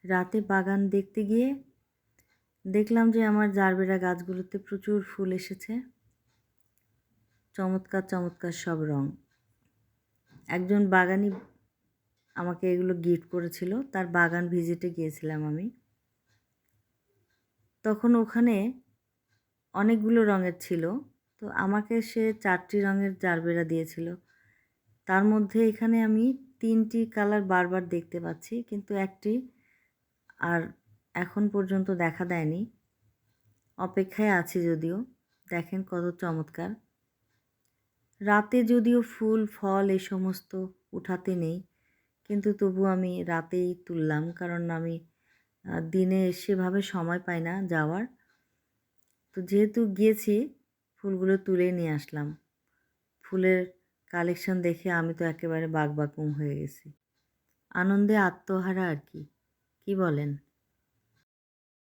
রাতে বাগান দেখতে গিয়ে দেখলাম যে আমার জারবেরা গাছগুলোতে প্রচুর ফুল এসেছে, চমৎকার চমৎকার সব রং। একজন বাগানি আমাকে এগুলো গিফট করেছিল, তার বাগান ভিজিটে গিয়েছিলাম আমি। তখন ওখানে অনেকগুলো রঙের ছিল, তো আমাকে সে 4টি রঙের জারবেরা দিয়েছিল। তার মধ্যে এখানে আমি 3টি কালার বারবার দেখতে পাচ্ছি, কিন্তু একটি আর এখন পর্যন্ত দেখা দেয়নি। অপেক্ষায় আছি যদিও। দেখেন কত চমৎকার। রাতে যদিও ফুল ফল এই সমস্ত উঠাতে নেই, কিন্তু তবু আমি রাতেই তুললাম, কারণ আমি দিনে সেভাবে সময় পাই না যাওয়ার। তো যেহেতু গিয়েছি, ফুলগুলো তুলে নিয়ে আসলাম। ফুলের কালেকশন দেখে আমি তো একেবারে বাকবাকুম হয়ে গেছি। আনন্দে আত্মহারা আর কি, কি বলেন?